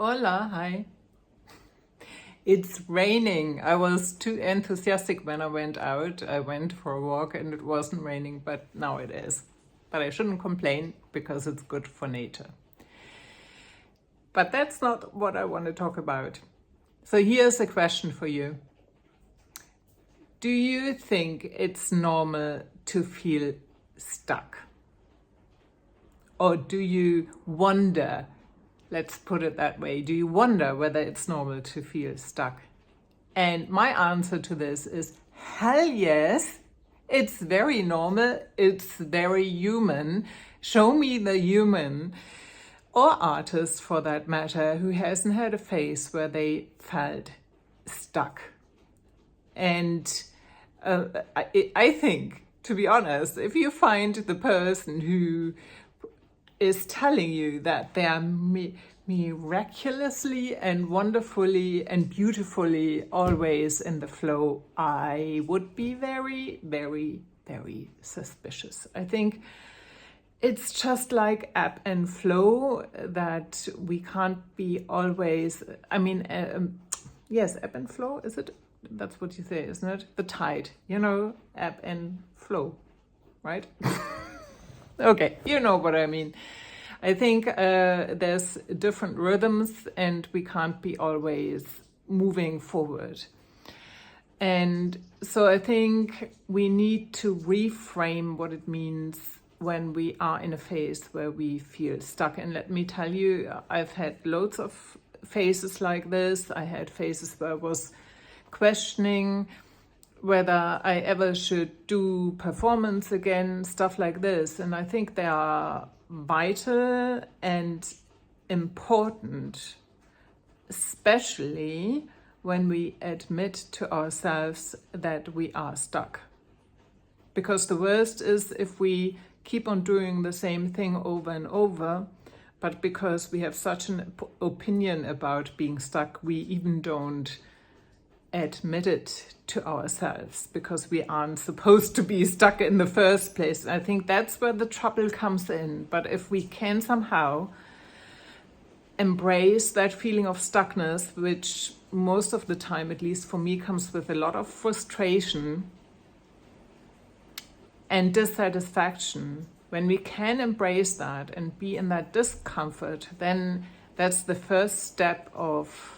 Hola, hi. It's raining. I was too enthusiastic when I went out. I went for a walk and it wasn't raining, but now it is. But I shouldn't complain because it's good for nature. But that's not what I want to talk about. So here's a question for you. Do you think it's normal to feel stuck? Or do you wonder, let's put it that way, do you wonder whether it's normal to feel stuck? And my answer to this is hell yes. It's very normal. It's very human. Show me the human or artist for that matter who hasn't had a phase where they felt stuck. And I think, to be honest, if you find the person who is telling you that they are miraculously and wonderfully and beautifully always in the flow, I would be very, very, very suspicious. I think it's just like ebb and flow, that we can't be always, yes, ebb and flow, is it? That's what you say, isn't it? The tide, ebb and flow, right? Okay, you know what I mean. I think there's different rhythms and we can't be always moving forward. And so I think we need to reframe what it means when we are in a phase where we feel stuck. And let me tell you, I've had loads of phases like this. I had phases where I was questioning whether I ever should do performance again, stuff like this. And I think they are vital and important, especially when we admit to ourselves that we are stuck. Because the worst is if we keep on doing the same thing over and over, but because we have such an opinion about being stuck, we even don't admit it to ourselves because we aren't supposed to be stuck in the first place. I think that's where the trouble comes in. But if we can somehow embrace that feeling of stuckness, which most of the time, at least for me, comes with a lot of frustration and dissatisfaction, when we can embrace that and be in that discomfort, then that's the first step of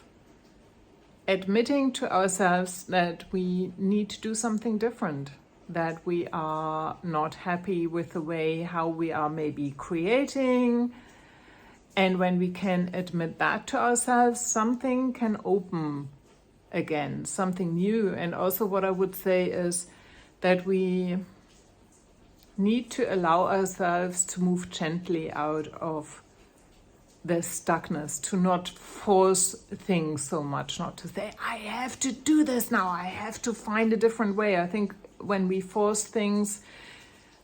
admitting to ourselves that we need to do something different, that we are not happy with the way how we are maybe creating. And when we can admit that to ourselves, something can open again, something new. And also what I would say is that we need to allow ourselves to move gently out of the stuckness, to not force things so much, not to say, I have to do this now, I have to find a different way. I think when we force things,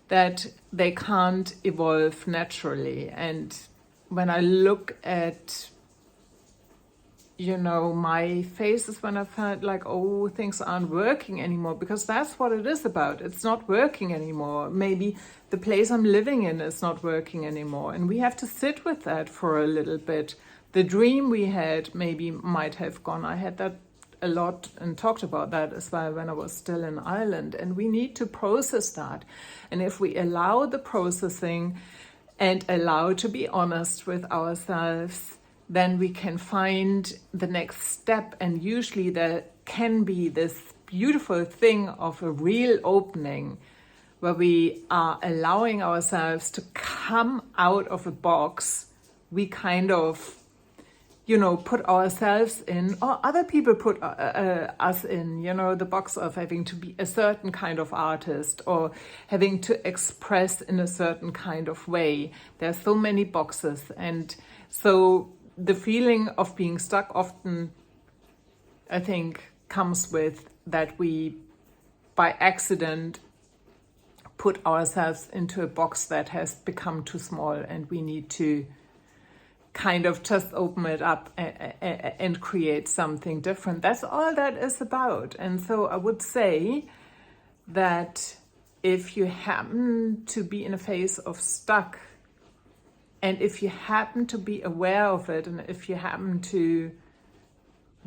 that they can't evolve naturally. And when I look at, my phases when I felt like, oh, things aren't working anymore, because that's what it is about. It's not working anymore. Maybe the place I'm living in is not working anymore. And we have to sit with that for a little bit. The dream we had maybe might have gone. I had that a lot and talked about that as well when I was still in Ireland. And we need to process that. And if we allow the processing and allow to be honest with ourselves, then we can find the next step. And usually there can be this beautiful thing of a real opening where we are allowing ourselves to come out of a box we kind of, put ourselves in, or other people put us in, the box of having to be a certain kind of artist or having to express in a certain kind of way. There are so many boxes. And so the feeling of being stuck often, I think, comes with that we, by accident, put ourselves into a box that has become too small, and we need to kind of just open it up and create something different. That's all that is about. And so I would say that if you happen to be in a phase of stuck, And if you happen to be aware of it, and if you happen to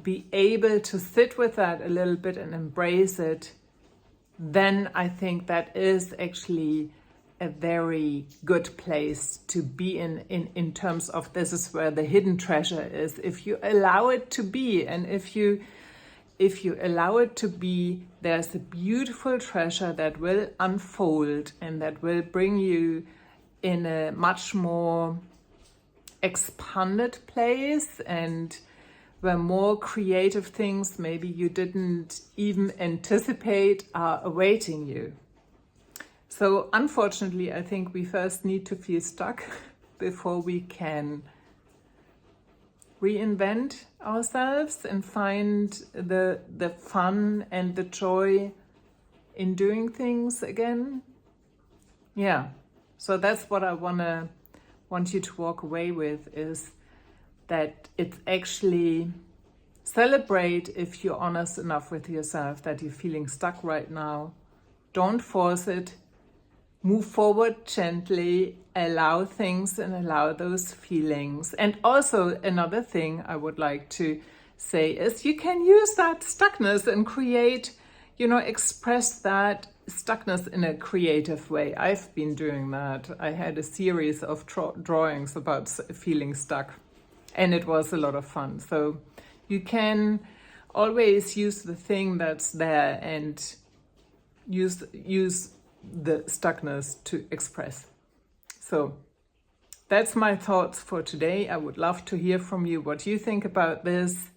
be able to sit with that a little bit and embrace it, then I think that is actually a very good place to be in terms of this is where the hidden treasure is. If you allow it to be, and if you allow it to be, there's a beautiful treasure that will unfold and that will bring you in a much more expanded place, and where more creative things maybe you didn't even anticipate are awaiting you. So unfortunately, I think we first need to feel stuck before we can reinvent ourselves and find the fun and the joy in doing things again. Yeah, so that's what I want you to walk away with, is that it's actually celebrate if you're honest enough with yourself that you're feeling stuck right now. Don't force it. Move forward gently, allow things and allow those feelings. And also another thing I would like to say is you can use that stuckness and create, express that stuckness in a creative way. I've been doing that. I had a series of drawings about feeling stuck, and it was a lot of fun. So you can always use the thing that's there and use the stuckness to express. So that's my thoughts for today. I would love to hear from you what you think about this.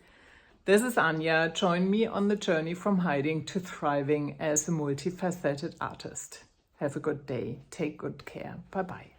This is Anja. Join me on the journey from hiding to thriving as a multifaceted artist. Have a good day. Take good care. Bye-bye.